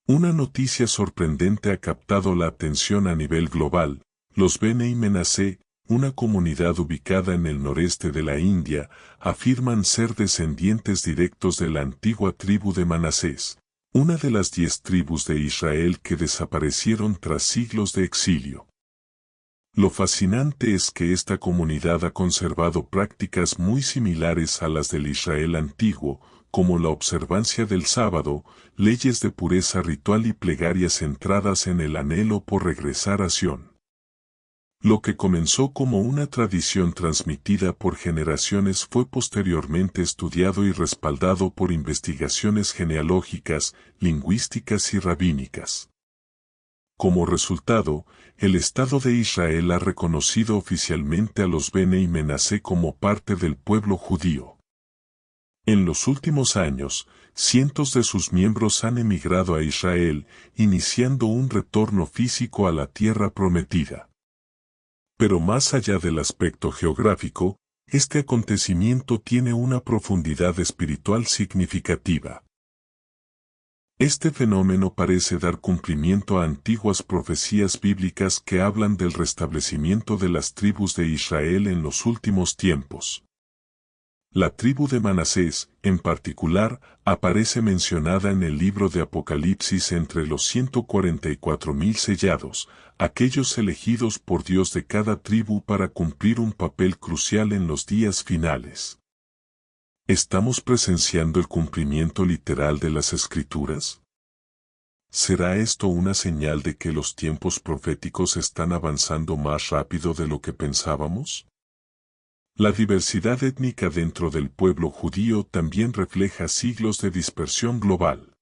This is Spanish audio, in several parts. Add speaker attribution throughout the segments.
Speaker 1: Una noticia sorprendente ha captado la atención a nivel global. Los Bene Menasé, una comunidad ubicada en el noreste de la India, afirman ser descendientes directos de la antigua tribu de Manasés, una de las 10 tribus de Israel que desaparecieron tras siglos de exilio. Lo fascinante es que esta comunidad ha conservado prácticas muy similares a las del Israel antiguo, como la observancia del sábado, leyes de pureza ritual y plegarias centradas en el anhelo por regresar a Sión. Lo que comenzó como una tradición transmitida por generaciones fue posteriormente estudiado y respaldado por investigaciones genealógicas, lingüísticas y rabínicas. Como resultado, el Estado de Israel ha reconocido oficialmente a los Bene Menasé como parte del pueblo judío. En los últimos años, cientos de sus miembros han emigrado a Israel, iniciando un retorno físico a la tierra prometida. Pero más allá del aspecto geográfico, este acontecimiento tiene una profundidad espiritual significativa. Este fenómeno parece dar cumplimiento a antiguas profecías bíblicas que hablan del restablecimiento de las tribus de Israel en los últimos tiempos. La tribu de Manasés, en particular, aparece mencionada en el libro de Apocalipsis entre los 144.000 sellados, aquellos elegidos por Dios de cada tribu para cumplir un papel crucial en los días finales. ¿Estamos presenciando el cumplimiento literal de las Escrituras? ¿Será esto una señal de que los tiempos proféticos están avanzando más rápido de lo que pensábamos? La diversidad étnica dentro del pueblo judío también refleja siglos de dispersión global.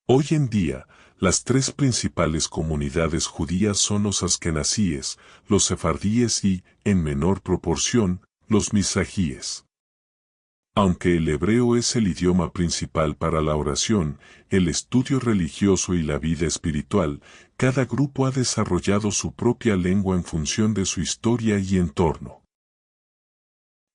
Speaker 1: Hoy en día, las 3 principales comunidades judías son los askenazíes, los sefardíes y, en menor proporción, los mizrahíes. Aunque el hebreo es el idioma principal para la oración, el estudio religioso y la vida espiritual, cada grupo ha desarrollado su propia lengua en función de su historia y entorno.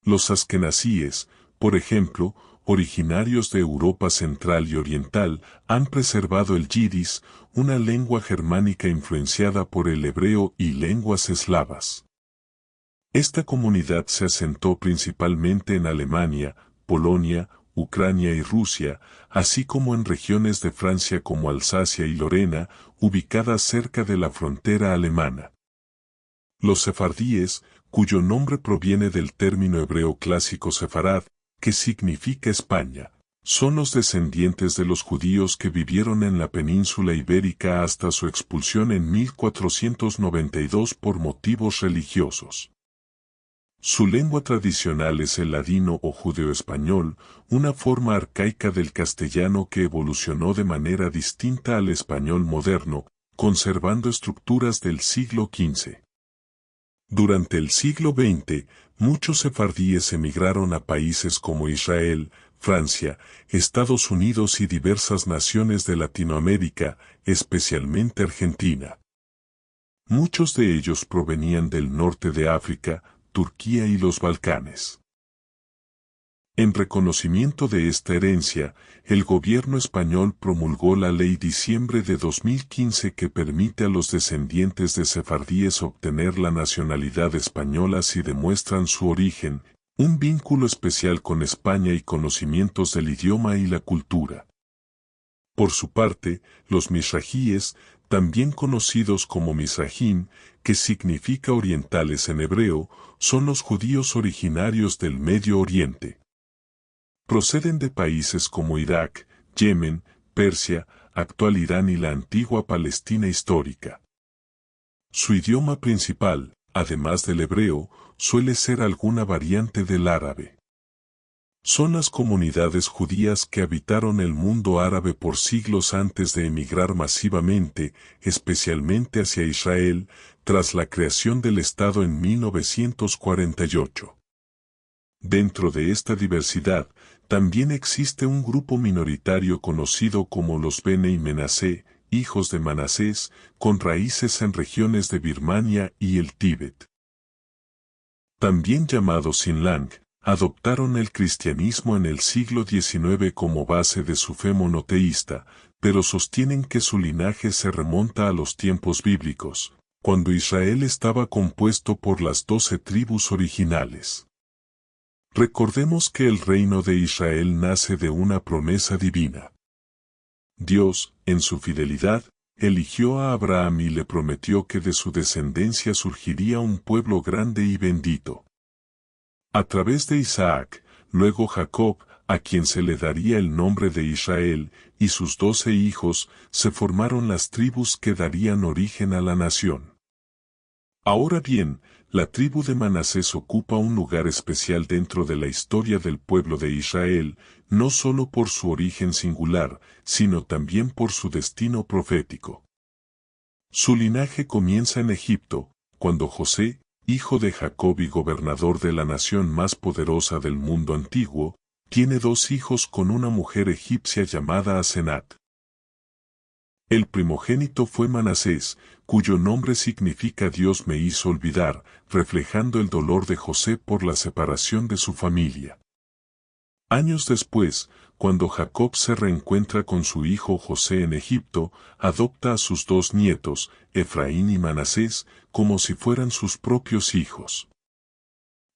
Speaker 1: Los askenazíes, por ejemplo, originarios de Europa central y oriental, han preservado el yidis, una lengua germánica influenciada por el hebreo y lenguas eslavas. Esta comunidad se asentó principalmente en Alemania, Polonia, Ucrania y Rusia, así como en regiones de Francia como Alsacia y Lorena, ubicadas cerca de la frontera alemana. Los sefardíes, cuyo nombre proviene del término hebreo clásico sefarad, que significa España, son los descendientes de los judíos que vivieron en la península ibérica hasta su expulsión en 1492 por motivos religiosos. Su lengua tradicional es el ladino o judeo-español, una forma arcaica del castellano que evolucionó de manera distinta al español moderno, conservando estructuras del siglo XV. Durante el siglo XX, muchos sefardíes emigraron a países como Israel, Francia, Estados Unidos y diversas naciones de Latinoamérica, especialmente Argentina. Muchos de ellos provenían del norte de África, Turquía y los Balcanes. En reconocimiento de esta herencia, el gobierno español promulgó la Ley Diciembre de 2015 que permite a los descendientes de sefardíes obtener la nacionalidad española si demuestran su origen, un vínculo especial con España y conocimientos del idioma y la cultura. Por su parte, los mizrahíes, también conocidos como mizrahim, que significa orientales en hebreo, son los judíos originarios del Medio Oriente. Proceden de países como Irak, Yemen, Persia, actual Irán y la antigua Palestina histórica. Su idioma principal, además del hebreo, suele ser alguna variante del árabe. Son las comunidades judías que habitaron el mundo árabe por siglos antes de emigrar masivamente, especialmente hacia Israel, tras la creación del Estado en 1948. Dentro de esta diversidad, también existe un grupo minoritario conocido como los Bene Menasé, hijos de Manasés, con raíces en regiones de Birmania y el Tíbet. También llamados Sinlang, adoptaron el cristianismo en el siglo XIX como base de su fe monoteísta, pero sostienen que su linaje se remonta a los tiempos bíblicos, cuando Israel estaba compuesto por las 12 tribus originales. Recordemos que el reino de Israel nace de una promesa divina. Dios, en su fidelidad, eligió a Abraham y le prometió que de su descendencia surgiría un pueblo grande y bendito. A través de Isaac, luego Jacob, a quien se le daría el nombre de Israel, y sus 12 hijos, se formaron las tribus que darían origen a la nación. Ahora bien, la tribu de Manasés ocupa un lugar especial dentro de la historia del pueblo de Israel, no solo por su origen singular, sino también por su destino profético. Su linaje comienza en Egipto, cuando José, hijo de Jacob y gobernador de la nación más poderosa del mundo antiguo, tiene 2 hijos con una mujer egipcia llamada Asenat. El primogénito fue Manasés, cuyo nombre significa Dios me hizo olvidar, reflejando el dolor de José por la separación de su familia. Años después, cuando Jacob se reencuentra con su hijo José en Egipto, adopta a sus 2 nietos, Efraín y Manasés, como si fueran sus propios hijos.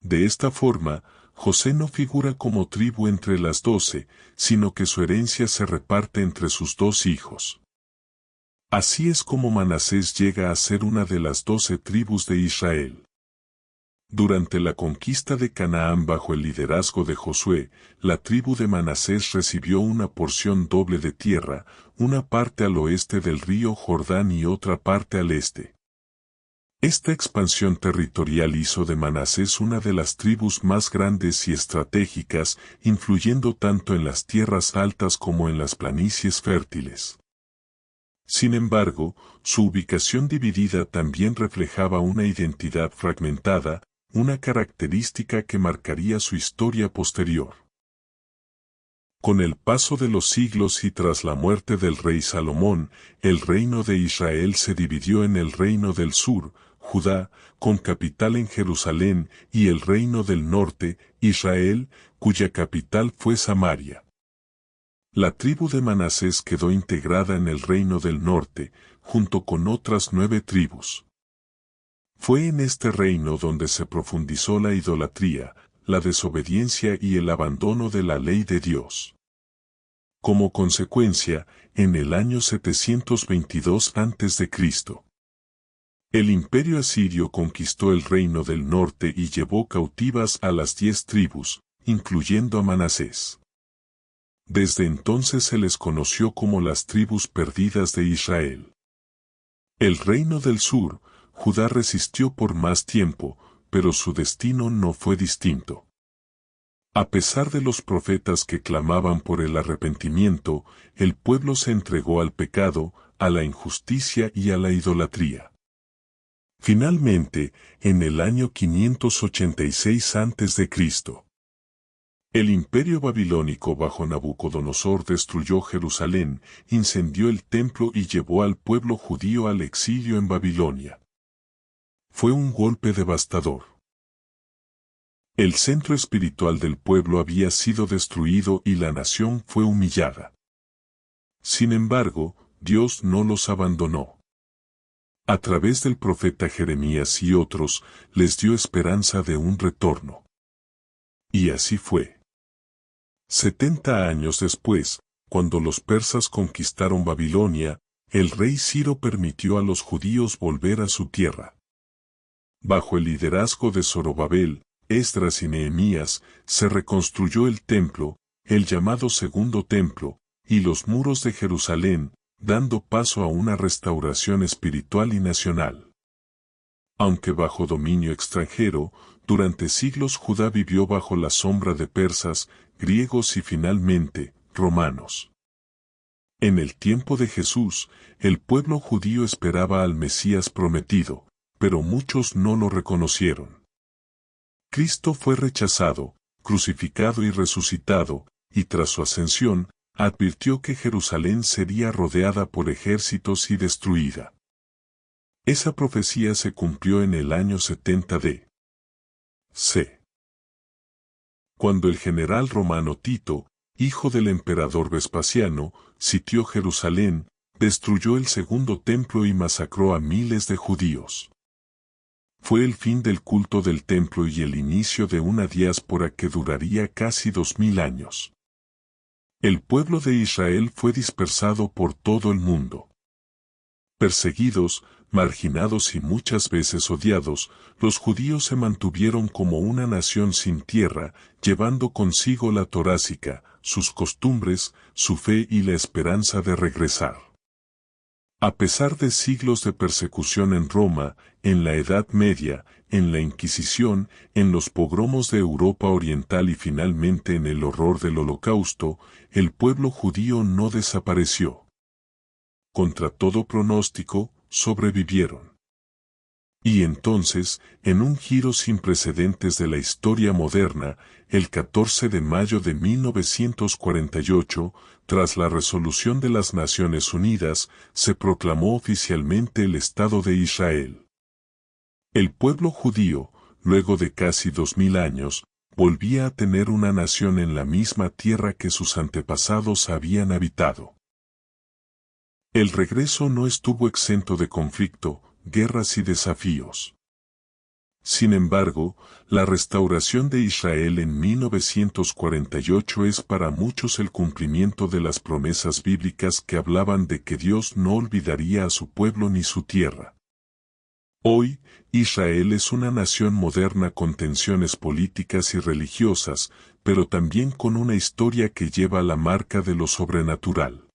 Speaker 1: De esta forma, José no figura como tribu entre las 12, sino que su herencia se reparte entre sus 2 hijos. Así es como Manasés llega a ser una de las 12 tribus de Israel. Durante la conquista de Canaán bajo el liderazgo de Josué, la tribu de Manasés recibió una porción doble de tierra, una parte al oeste del río Jordán y otra parte al este. Esta expansión territorial hizo de Manasés una de las tribus más grandes y estratégicas, influyendo tanto en las tierras altas como en las planicies fértiles. Sin embargo, su ubicación dividida también reflejaba una identidad fragmentada, una característica que marcaría su historia posterior. Con el paso de los siglos y tras la muerte del rey Salomón, el reino de Israel se dividió en el reino del sur, Judá, con capital en Jerusalén, y el reino del norte, Israel, cuya capital fue Samaria. La tribu de Manasés quedó integrada en el reino del norte, junto con otras 9 tribus. Fue en este reino donde se profundizó la idolatría, la desobediencia y el abandono de la ley de Dios. Como consecuencia, en el año 722 a.C., el imperio asirio conquistó el reino del norte y llevó cautivas a las 10 tribus, incluyendo a Manasés. Desde entonces se les conoció como las tribus perdidas de Israel. El reino del sur, Judá resistió por más tiempo, pero su destino no fue distinto. A pesar de los profetas que clamaban por el arrepentimiento, el pueblo se entregó al pecado, a la injusticia y a la idolatría. Finalmente, en el año 586 a.C., el imperio babilónico bajo Nabucodonosor destruyó Jerusalén, incendió el templo y llevó al pueblo judío al exilio en Babilonia. Fue un golpe devastador. El centro espiritual del pueblo había sido destruido y la nación fue humillada. Sin embargo, Dios no los abandonó. A través del profeta Jeremías y otros, les dio esperanza de un retorno. Y así fue. 70 años después, cuando los persas conquistaron Babilonia, el rey Ciro permitió a los judíos volver a su tierra. Bajo el liderazgo de Zorobabel, Esdras y Nehemías, se reconstruyó el templo, el llamado Segundo Templo, y los muros de Jerusalén, dando paso a una restauración espiritual y nacional. Aunque bajo dominio extranjero, durante siglos Judá vivió bajo la sombra de persas, griegos y finalmente, romanos. En el tiempo de Jesús, el pueblo judío esperaba al Mesías prometido, pero muchos no lo reconocieron. Cristo fue rechazado, crucificado y resucitado, y tras su ascensión, advirtió que Jerusalén sería rodeada por ejércitos y destruida. Esa profecía se cumplió en el año 70 d.C. Cuando el general romano Tito, hijo del emperador Vespasiano, sitió Jerusalén, destruyó el segundo templo y masacró a miles de judíos. Fue el fin del culto del templo y el inicio de una diáspora que duraría casi 2000 años. El pueblo de Israel fue dispersado por todo el mundo. Perseguidos, marginados y muchas veces odiados, los judíos se mantuvieron como una nación sin tierra, llevando consigo la torácica, sus costumbres, su fe y la esperanza de regresar. A pesar de siglos de persecución en Roma, en la Edad Media, en la Inquisición, en los pogromos de Europa Oriental y finalmente en el horror del Holocausto, el pueblo judío no desapareció. Contra todo pronóstico, sobrevivieron. Y entonces, en un giro sin precedentes de la historia moderna, el 14 de mayo de 1948, tras la resolución de las Naciones Unidas, se proclamó oficialmente el Estado de Israel. El pueblo judío, luego de casi 2000 años, volvía a tener una nación en la misma tierra que sus antepasados habían habitado. El regreso no estuvo exento de conflicto, guerras y desafíos. Sin embargo, la restauración de Israel en 1948 es para muchos el cumplimiento de las promesas bíblicas que hablaban de que Dios no olvidaría a su pueblo ni su tierra. Hoy, Israel es una nación moderna con tensiones políticas y religiosas, pero también con una historia que lleva la marca de lo sobrenatural.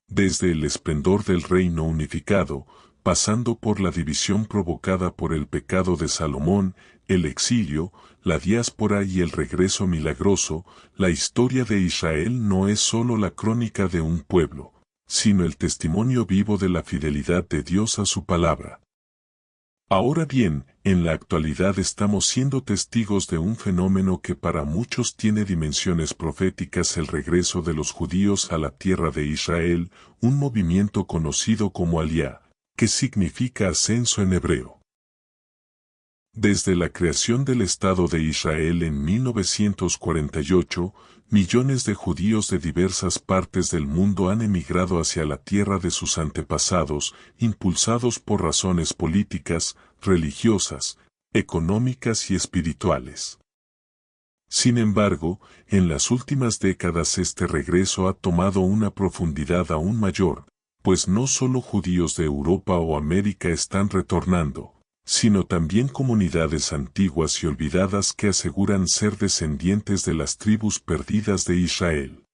Speaker 1: Desde el esplendor del reino unificado, pasando por la división provocada por el pecado de Salomón, el exilio, la diáspora y el regreso milagroso, la historia de Israel no es solo la crónica de un pueblo, sino el testimonio vivo de la fidelidad de Dios a su palabra. Ahora bien, en la actualidad estamos siendo testigos de un fenómeno que para muchos tiene dimensiones proféticas: el regreso de los judíos a la tierra de Israel, un movimiento conocido como Aliyá, que significa ascenso en hebreo. Desde la creación del Estado de Israel en 1948, millones de judíos de diversas partes del mundo han emigrado hacia la tierra de sus antepasados, impulsados por razones políticas, religiosas, económicas y espirituales. Sin embargo, en las últimas décadas este regreso ha tomado una profundidad aún mayor, pues no solo judíos de Europa o América están retornando, sino también comunidades antiguas y olvidadas que aseguran ser descendientes de las tribus perdidas de Israel.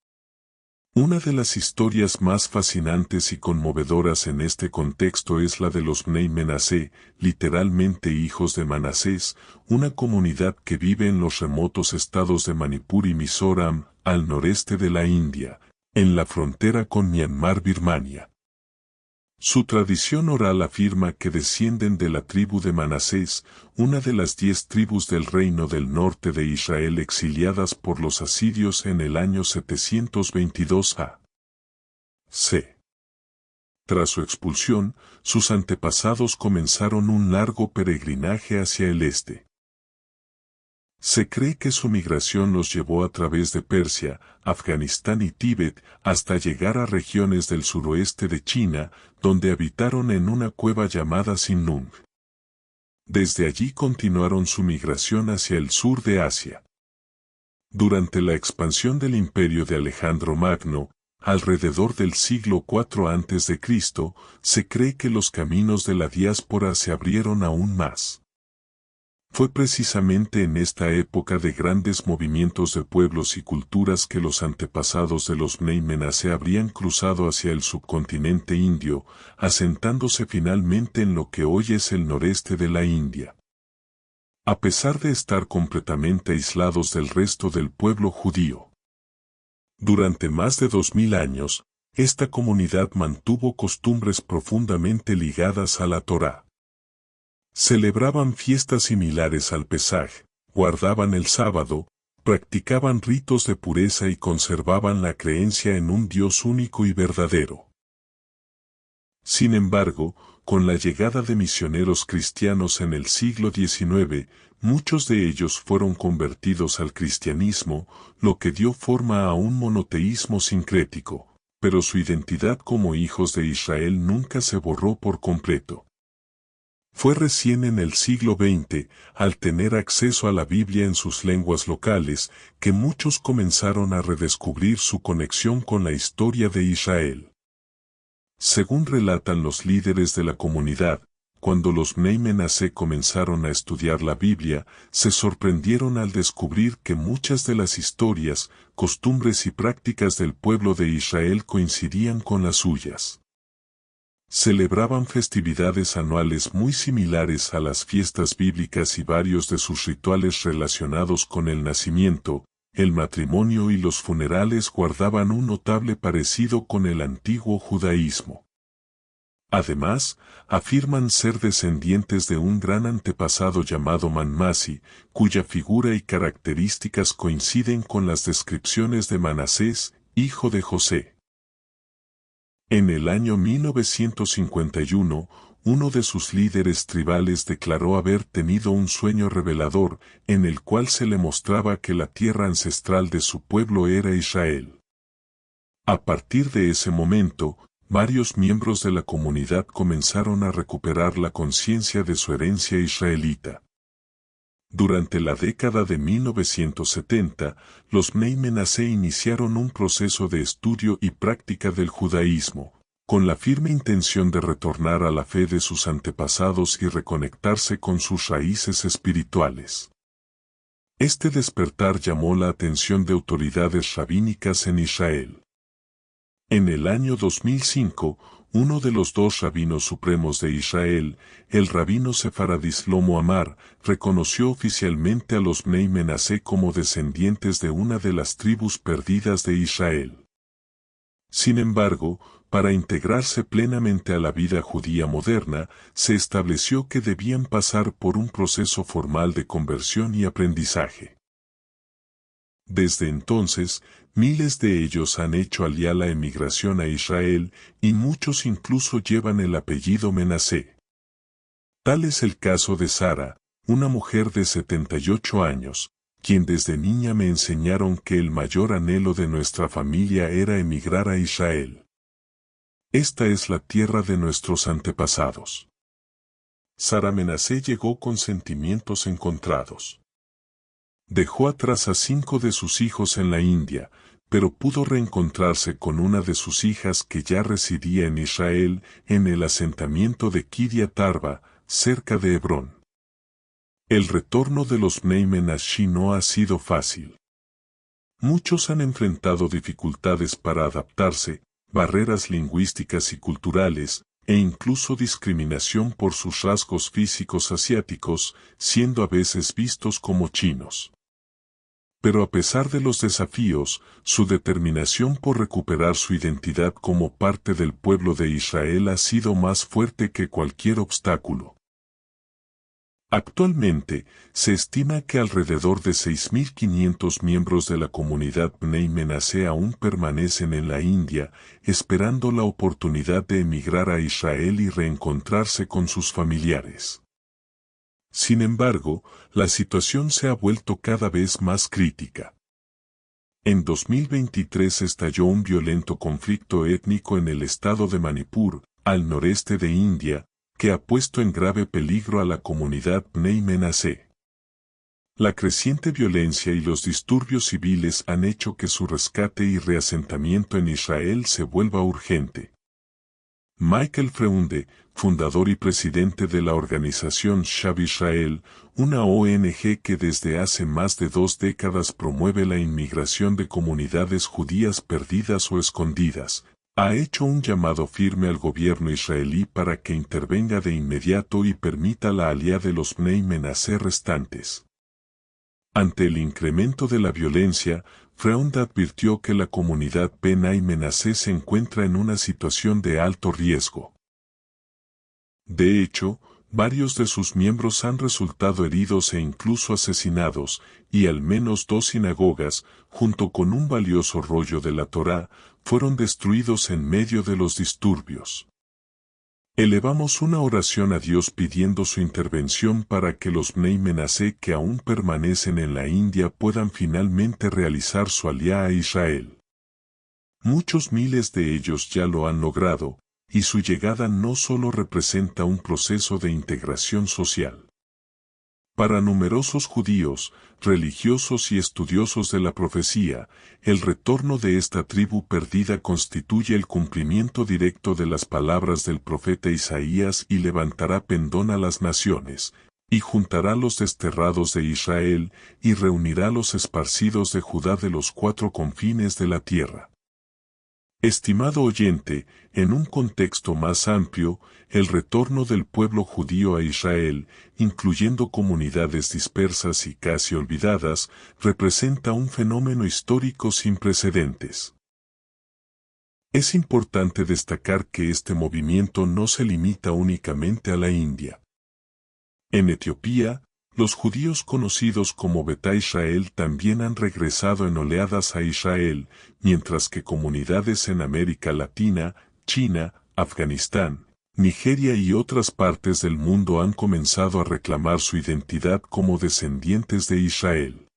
Speaker 1: Una de las historias más fascinantes y conmovedoras en este contexto es la de los Bnei Menasé, literalmente hijos de Manasés, una comunidad que vive en los remotos estados de Manipur y Mizoram, al noreste de la India, en la frontera con Myanmar, Birmania. Su tradición oral afirma que descienden de la tribu de Manasés, una de las 10 tribus del reino del norte de Israel exiliadas por los asirios en el año 722 a.C. Tras su expulsión, sus antepasados comenzaron un largo peregrinaje hacia el este. Se cree que su migración los llevó a través de Persia, Afganistán y Tíbet hasta llegar a regiones del suroeste de China, donde habitaron en una cueva llamada Sinung. Desde allí continuaron su migración hacia el sur de Asia. Durante la expansión del imperio de Alejandro Magno, alrededor del siglo IV a.C., se cree que los caminos de la diáspora se abrieron aún más. Fue precisamente en esta época de grandes movimientos de pueblos y culturas que los antepasados de los Bnei Menasé habrían cruzado hacia el subcontinente indio, asentándose finalmente en lo que hoy es el noreste de la India. A pesar de estar completamente aislados del resto del pueblo judío, durante más de 2000 años, esta comunidad mantuvo costumbres profundamente ligadas a la Torá. Celebraban fiestas similares al Pesaj, guardaban el sábado, practicaban ritos de pureza y conservaban la creencia en un Dios único y verdadero. Sin embargo, con la llegada de misioneros cristianos en el siglo XIX, muchos de ellos fueron convertidos al cristianismo, lo que dio forma a un monoteísmo sincrético, pero su identidad como hijos de Israel nunca se borró por completo. Fue recién en el siglo XX, al tener acceso a la Biblia en sus lenguas locales, que muchos comenzaron a redescubrir su conexión con la historia de Israel. Según relatan los líderes de la comunidad, cuando los Bnei Menasé comenzaron a estudiar la Biblia, se sorprendieron al descubrir que muchas de las historias, costumbres y prácticas del pueblo de Israel coincidían con las suyas. Celebraban festividades anuales muy similares a las fiestas bíblicas y varios de sus rituales relacionados con el nacimiento, el matrimonio y los funerales guardaban un notable parecido con el antiguo judaísmo. Además, afirman ser descendientes de un gran antepasado llamado Manmasi, cuya figura y características coinciden con las descripciones de Manasés, hijo de José. En el año 1951, uno de sus líderes tribales declaró haber tenido un sueño revelador, en el cual se le mostraba que la tierra ancestral de su pueblo era Israel. A partir de ese momento, varios miembros de la comunidad comenzaron a recuperar la conciencia de su herencia israelita. Durante la década de 1970, los Bnei Menasé iniciaron un proceso de estudio y práctica del judaísmo, con la firme intención de retornar a la fe de sus antepasados y reconectarse con sus raíces espirituales. Este despertar llamó la atención de autoridades rabínicas en Israel. En el año 2005, uno de los dos rabinos supremos de Israel, el rabino sefaradí Shlomo Amar, reconoció oficialmente a los Bnei Menasé como descendientes de una de las tribus perdidas de Israel. Sin embargo, para integrarse plenamente a la vida judía moderna, se estableció que debían pasar por un proceso formal de conversión y aprendizaje. Desde entonces, miles de ellos han hecho aliá la emigración a Israel, y muchos incluso llevan el apellido Menasé. Tal es el caso de Sara, una mujer de 78 años, quien desde niña me enseñaron que el mayor anhelo de nuestra familia era emigrar a Israel. Esta es la tierra de nuestros antepasados. Sara Menasé llegó con sentimientos encontrados. Dejó atrás a 5 de sus hijos en la India, pero pudo reencontrarse con una de sus hijas que ya residía en Israel, en el asentamiento de Kiryat Arba, cerca de Hebrón. El retorno de los Bnei Menashe no ha sido fácil. Muchos han enfrentado dificultades para adaptarse, barreras lingüísticas y culturales, e incluso discriminación por sus rasgos físicos asiáticos, siendo a veces vistos como chinos. Pero a pesar de los desafíos, su determinación por recuperar su identidad como parte del pueblo de Israel ha sido más fuerte que cualquier obstáculo. Actualmente, se estima que alrededor de 6.500 miembros de la comunidad Bnei Menasé aún permanecen en la India, esperando la oportunidad de emigrar a Israel y reencontrarse con sus familiares. Sin embargo, la situación se ha vuelto cada vez más crítica. En 2023 estalló un violento conflicto étnico en el estado de Manipur, al noreste de India, que ha puesto en grave peligro a la comunidad Bnei Menasé. La creciente violencia y los disturbios civiles han hecho que su rescate y reasentamiento en Israel se vuelva urgente. Michael Freunde, fundador y presidente de la organización Shav Israel, una ONG que desde hace más de 2 décadas promueve la inmigración de comunidades judías perdidas o escondidas, ha hecho un llamado firme al gobierno israelí para que intervenga de inmediato y permita la alía de los Bnei Menasé restantes. Ante el incremento de la violencia, Freund advirtió que la comunidad Bnei Menasé se encuentra en una situación de alto riesgo. De hecho, varios de sus miembros han resultado heridos e incluso asesinados, y al menos 2 sinagogas, junto con un valioso rollo de la Torá, fueron destruidos en medio de los disturbios. Elevamos una oración a Dios pidiendo su intervención para que los Bnei Menasé que aún permanecen en la India puedan finalmente realizar su alía a Israel. Muchos miles de ellos ya lo han logrado, y su llegada no solo representa un proceso de integración social. Para numerosos judíos, religiosos y estudiosos de la profecía, el retorno de esta tribu perdida constituye el cumplimiento directo de las palabras del profeta Isaías y levantará pendón a las naciones, y juntará los desterrados de Israel, y reunirá los esparcidos de Judá de los cuatro confines de la tierra. Estimado oyente, en un contexto más amplio, el retorno del pueblo judío a Israel, incluyendo comunidades dispersas y casi olvidadas, representa un fenómeno histórico sin precedentes. Es importante destacar que este movimiento no se limita únicamente a la India. En Etiopía, los judíos conocidos como Beta Israel también han regresado en oleadas a Israel, mientras que comunidades en América Latina, China, Afganistán, Nigeria y otras partes del mundo han comenzado a reclamar su identidad como descendientes de Israel.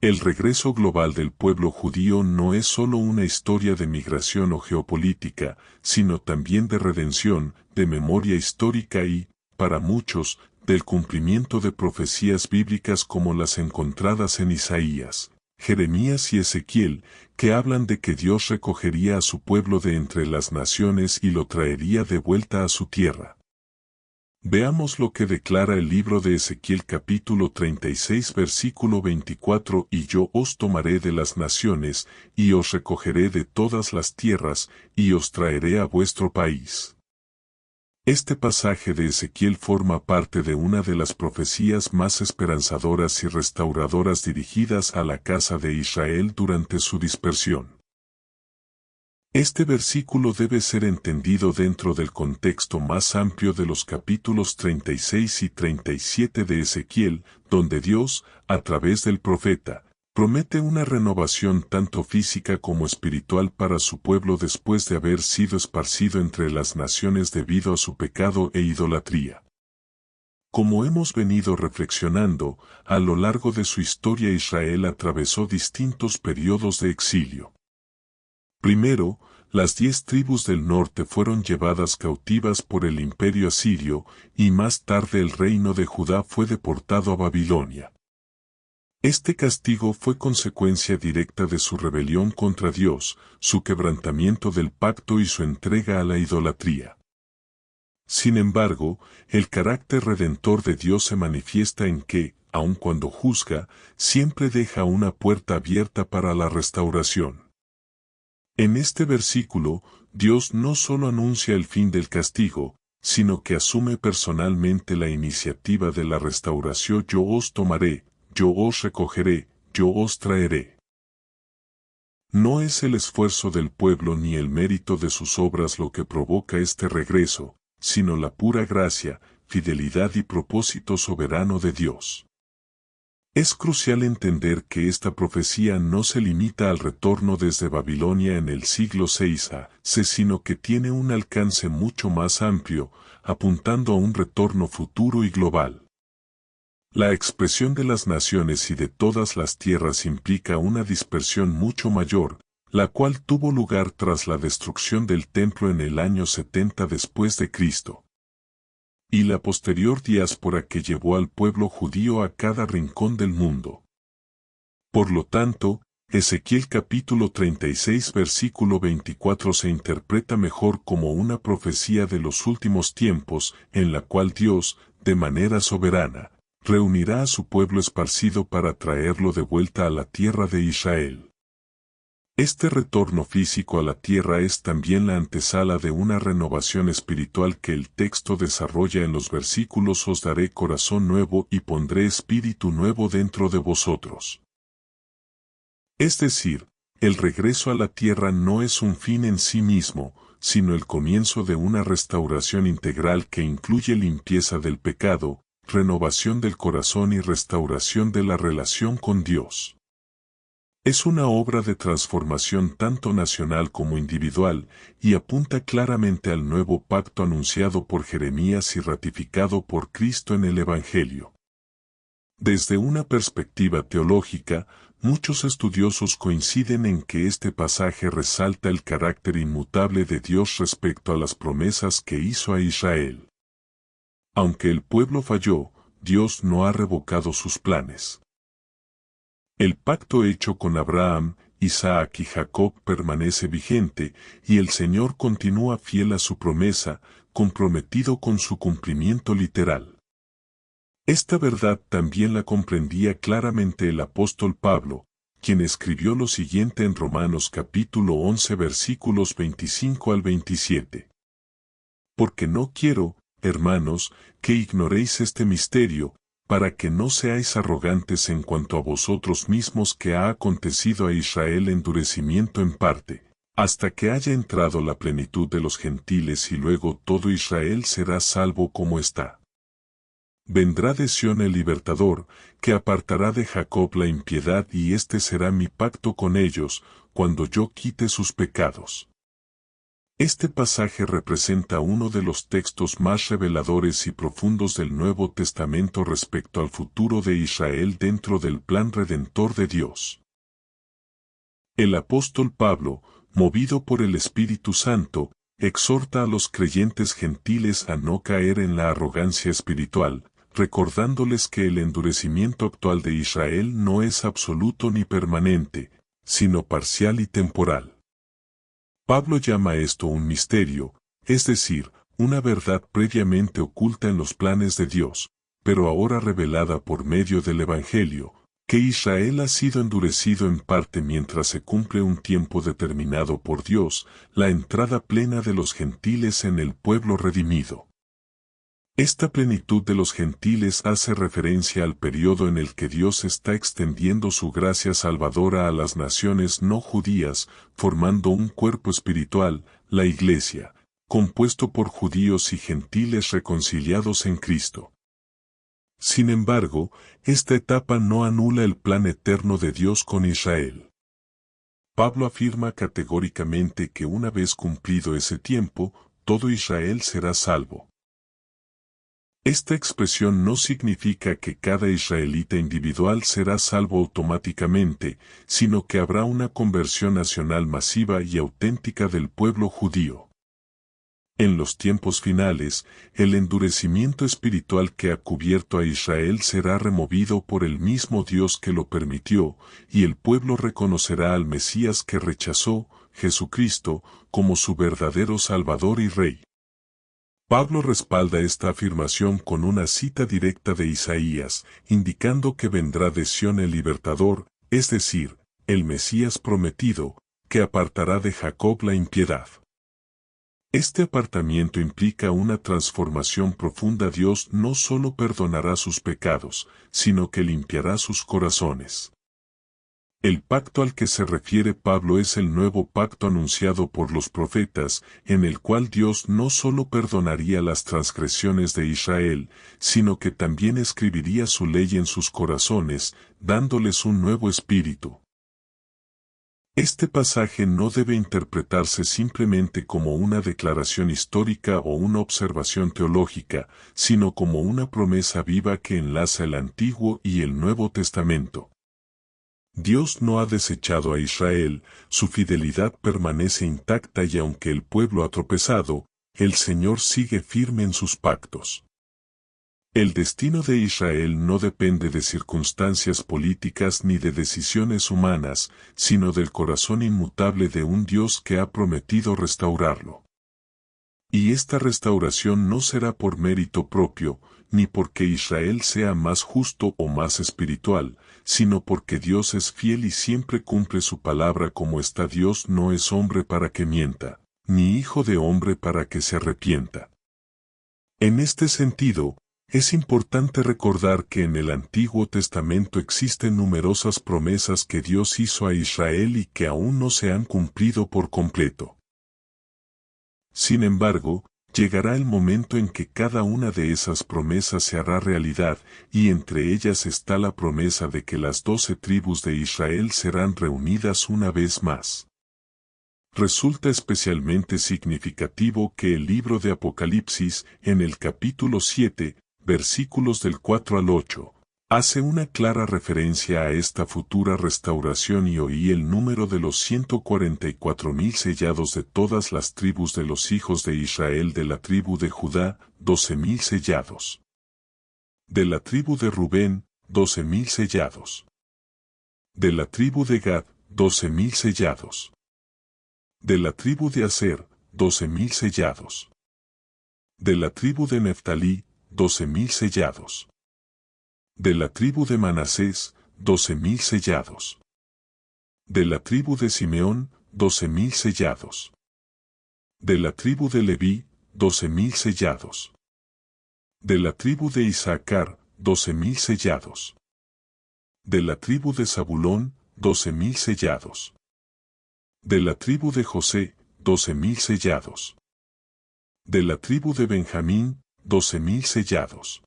Speaker 1: El regreso global del pueblo judío no es solo una historia de migración o geopolítica, sino también de redención, de memoria histórica y, para muchos, del cumplimiento de profecías bíblicas como las encontradas en Isaías, Jeremías y Ezequiel, que hablan de que Dios recogería a su pueblo de entre las naciones y lo traería de vuelta a su tierra. Veamos lo que declara el libro de Ezequiel capítulo 36 versículo 24: Y yo os tomaré de las naciones, y os recogeré de todas las tierras, y os traeré a vuestro país. Este pasaje de Ezequiel forma parte de una de las profecías más esperanzadoras y restauradoras dirigidas a la casa de Israel durante su dispersión. Este versículo debe ser entendido dentro del contexto más amplio de los capítulos 36 y 37 de Ezequiel, donde Dios, a través del profeta, promete una renovación tanto física como espiritual para su pueblo después de haber sido esparcido entre las naciones debido a su pecado e idolatría. Como hemos venido reflexionando, a lo largo de su historia Israel atravesó distintos periodos de exilio. Primero, las 10 tribus del norte fueron llevadas cautivas por el imperio asirio, y más tarde el reino de Judá fue deportado a Babilonia. Este castigo fue consecuencia directa de su rebelión contra Dios, su quebrantamiento del pacto y su entrega a la idolatría. Sin embargo, el carácter redentor de Dios se manifiesta en que, aun cuando juzga, siempre deja una puerta abierta para la restauración. En este versículo, Dios no solo anuncia el fin del castigo, sino que asume personalmente la iniciativa de la restauración. Yo os tomaré, yo os recogeré, yo os traeré. No es el esfuerzo del pueblo ni el mérito de sus obras lo que provoca este regreso, sino la pura gracia, fidelidad y propósito soberano de Dios. Es crucial entender que esta profecía no se limita al retorno desde Babilonia en el siglo VI a.C., sino que tiene un alcance mucho más amplio, apuntando a un retorno futuro y global. La expresión de las naciones y de todas las tierras implica una dispersión mucho mayor, la cual tuvo lugar tras la destrucción del templo en el año 70 después de Cristo. Y la posterior diáspora que llevó al pueblo judío a cada rincón del mundo. Por lo tanto, Ezequiel capítulo 36 versículo 24 se interpreta mejor como una profecía de los últimos tiempos, en la cual Dios, de manera soberana, reunirá a su pueblo esparcido para traerlo de vuelta a la tierra de Israel. Este retorno físico a la tierra es también la antesala de una renovación espiritual que el texto desarrolla en los versículos: os daré corazón nuevo y pondré espíritu nuevo dentro de vosotros. Es decir, el regreso a la tierra no es un fin en sí mismo, sino el comienzo de una restauración integral que incluye limpieza del pecado, renovación del corazón y restauración de la relación con Dios. Es una obra de transformación tanto nacional como individual y apunta claramente al nuevo pacto anunciado por Jeremías y ratificado por Cristo en el Evangelio. Desde una perspectiva teológica, muchos estudiosos coinciden en que este pasaje resalta el carácter inmutable de Dios respecto a las promesas que hizo a Israel. Aunque el pueblo falló, Dios no ha revocado sus planes. El pacto hecho con Abraham, Isaac y Jacob permanece vigente, y el Señor continúa fiel a su promesa, comprometido con su cumplimiento literal. Esta verdad también la comprendía claramente el apóstol Pablo, quien escribió lo siguiente en Romanos capítulo 11 versículos 25 al 27. Porque no quiero, hermanos, que ignoréis este misterio, para que no seáis arrogantes en cuanto a vosotros mismos, que ha acontecido a Israel endurecimiento en parte, hasta que haya entrado la plenitud de los gentiles, y luego todo Israel será salvo como está. Vendrá de Sión el libertador, que apartará de Jacob la impiedad, y este será mi pacto con ellos, cuando yo quite sus pecados. Este pasaje representa uno de los textos más reveladores y profundos del Nuevo Testamento respecto al futuro de Israel dentro del plan redentor de Dios. El apóstol Pablo, movido por el Espíritu Santo, exhorta a los creyentes gentiles a no caer en la arrogancia espiritual, recordándoles que el endurecimiento actual de Israel no es absoluto ni permanente, sino parcial y temporal. Pablo llama esto un misterio, es decir, una verdad previamente oculta en los planes de Dios, pero ahora revelada por medio del Evangelio, que Israel ha sido endurecido en parte mientras se cumple un tiempo determinado por Dios, la entrada plena de los gentiles en el pueblo redimido. Esta plenitud de los gentiles hace referencia al periodo en el que Dios está extendiendo su gracia salvadora a las naciones no judías, formando un cuerpo espiritual, la Iglesia, compuesto por judíos y gentiles reconciliados en Cristo. Sin embargo, esta etapa no anula el plan eterno de Dios con Israel. Pablo afirma categóricamente que una vez cumplido ese tiempo, todo Israel será salvo. Esta expresión no significa que cada israelita individual será salvo automáticamente, sino que habrá una conversión nacional masiva y auténtica del pueblo judío. En los tiempos finales, el endurecimiento espiritual que ha cubierto a Israel será removido por el mismo Dios que lo permitió, y el pueblo reconocerá al Mesías que rechazó, Jesucristo, como su verdadero Salvador y Rey. Pablo respalda esta afirmación con una cita directa de Isaías, indicando que vendrá de Sión el libertador, es decir, el Mesías prometido, que apartará de Jacob la impiedad. Este apartamiento implica una transformación profunda. Dios no solo perdonará sus pecados, sino que limpiará sus corazones. El pacto al que se refiere Pablo es el nuevo pacto anunciado por los profetas, en el cual Dios no solo perdonaría las transgresiones de Israel, sino que también escribiría su ley en sus corazones, dándoles un nuevo espíritu. Este pasaje no debe interpretarse simplemente como una declaración histórica o una observación teológica, sino como una promesa viva que enlaza el Antiguo y el Nuevo Testamento. Dios no ha desechado a Israel, su fidelidad permanece intacta, y aunque el pueblo ha tropezado, el Señor sigue firme en sus pactos. El destino de Israel no depende de circunstancias políticas ni de decisiones humanas, sino del corazón inmutable de un Dios que ha prometido restaurarlo. Y esta restauración no será por mérito propio, ni porque Israel sea más justo o más espiritual, sino porque Dios es fiel y siempre cumple su palabra como está. Dios no es hombre para que mienta, ni hijo de hombre para que se arrepienta. En este sentido, es importante recordar que en el Antiguo Testamento existen numerosas promesas que Dios hizo a Israel y que aún no se han cumplido por completo. Sin embargo, llegará el momento en que cada una de esas promesas se hará realidad, y entre ellas está la promesa de que las 12 tribus de Israel serán reunidas una vez más. Resulta especialmente significativo que el libro de Apocalipsis, en el capítulo 7, versículos del 4 al 8, hace una clara referencia a esta futura restauración y oí el número de los 144,000 sellados de todas las tribus de los hijos de Israel, de la tribu de Judá, 12,000 sellados. De la tribu de Rubén, 12,000 sellados. De la tribu de Gad, 12,000 sellados. De la tribu de Aser, 12,000 sellados. De la tribu de Neftalí, 12,000 sellados. De la tribu de Manasés, 12,000 sellados. De la tribu de Simeón, 12,000 sellados. De la tribu de Leví, 12,000 sellados. De la tribu de Isaacar, 12,000 sellados. De la tribu de Zabulón, 12,000 sellados. De la tribu de José, 12,000 sellados. De la tribu de Benjamín, 12,000 sellados.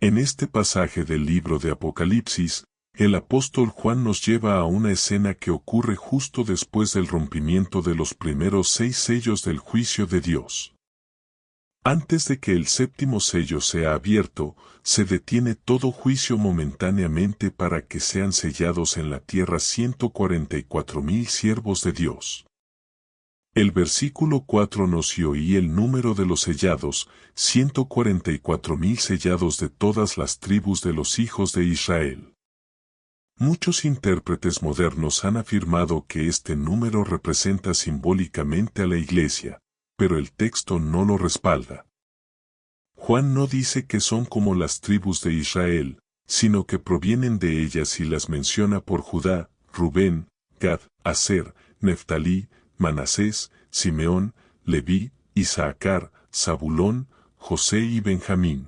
Speaker 1: En este pasaje del libro de Apocalipsis, el apóstol Juan nos lleva a una escena que ocurre justo después del rompimiento de los primeros 6 sellos del juicio de Dios. Antes de que el séptimo sello sea abierto, se detiene todo juicio momentáneamente para que sean sellados en la tierra 144,000 siervos de Dios. El versículo 4 nos y oí el número de los sellados, 144,000 sellados de todas las tribus de los hijos de Israel. Muchos intérpretes modernos han afirmado que este número representa simbólicamente a la Iglesia, pero el texto no lo respalda. Juan no dice que son como las tribus de Israel, sino que provienen de ellas y las menciona por Judá, Rubén, Gad, Aser, Neftalí, Manasés, Simeón, Leví, Isaacar, Zabulón, José y Benjamín.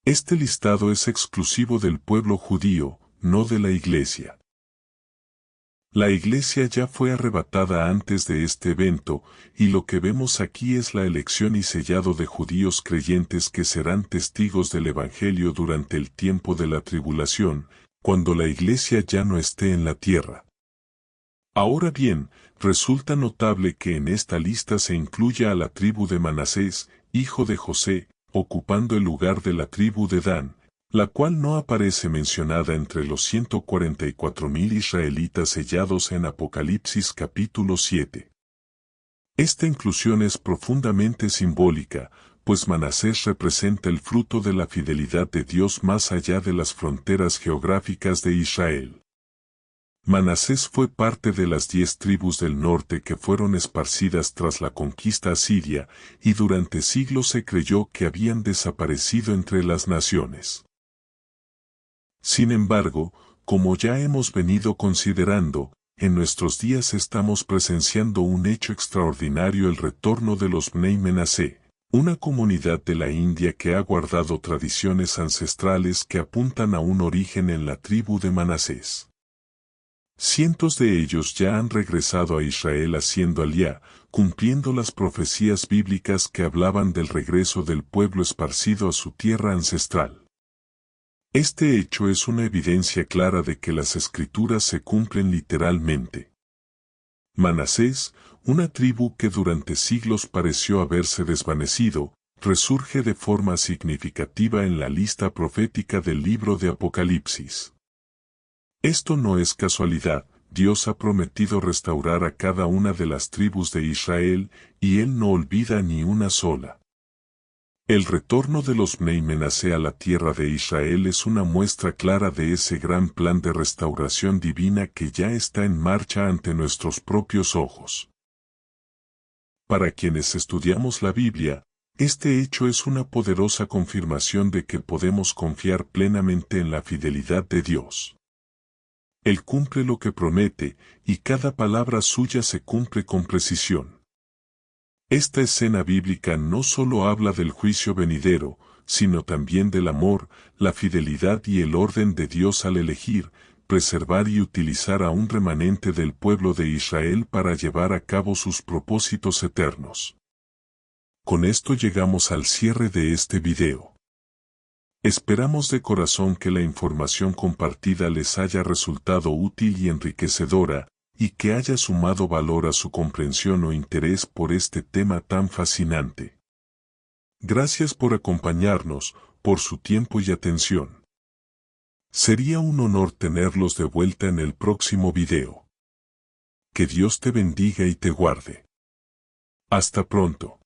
Speaker 1: Este listado es exclusivo del pueblo judío, no de la Iglesia. La Iglesia ya fue arrebatada antes de este evento, y lo que vemos aquí es la elección y sellado de judíos creyentes que serán testigos del Evangelio durante el tiempo de la tribulación, cuando la Iglesia ya no esté en la tierra. Ahora bien, resulta notable que en esta lista se incluya a la tribu de Manasés, hijo de José, ocupando el lugar de la tribu de Dan, la cual no aparece mencionada entre los 144,000 israelitas sellados en Apocalipsis capítulo 7. Esta inclusión es profundamente simbólica, pues Manasés representa el fruto de la fidelidad de Dios más allá de las fronteras geográficas de Israel. Manasés fue parte de las 10 tribus del norte que fueron esparcidas tras la conquista asiria, y durante siglos se creyó que habían desaparecido entre las naciones. Sin embargo, como ya hemos venido considerando, en nuestros días estamos presenciando un hecho extraordinario: el retorno de los Bnei Menasé, una comunidad de la India que ha guardado tradiciones ancestrales que apuntan a un origen en la tribu de Manasés. Cientos de ellos ya han regresado a Israel haciendo aliyá, cumpliendo las profecías bíblicas que hablaban del regreso del pueblo esparcido a su tierra ancestral. Este hecho es una evidencia clara de que las escrituras se cumplen literalmente. Manasés, una tribu que durante siglos pareció haberse desvanecido, resurge de forma significativa en la lista profética del libro de Apocalipsis. Esto no es casualidad. Dios ha prometido restaurar a cada una de las tribus de Israel, y Él no olvida ni una sola. El retorno de los Bnei Menasé a la tierra de Israel es una muestra clara de ese gran plan de restauración divina que ya está en marcha ante nuestros propios ojos. Para quienes estudiamos la Biblia, este hecho es una poderosa confirmación de que podemos confiar plenamente en la fidelidad de Dios. Él cumple lo que promete, y cada palabra suya se cumple con precisión. Esta escena bíblica no solo habla del juicio venidero, sino también del amor, la fidelidad y el orden de Dios al elegir, preservar y utilizar a un remanente del pueblo de Israel para llevar a cabo sus propósitos eternos. Con esto llegamos al cierre de este video. Esperamos de corazón que la información compartida les haya resultado útil y enriquecedora, y que haya sumado valor a su comprensión o interés por este tema tan fascinante. Gracias por acompañarnos, por su tiempo y atención. Sería un honor tenerlos de vuelta en el próximo video. Que Dios te bendiga y te guarde. Hasta pronto.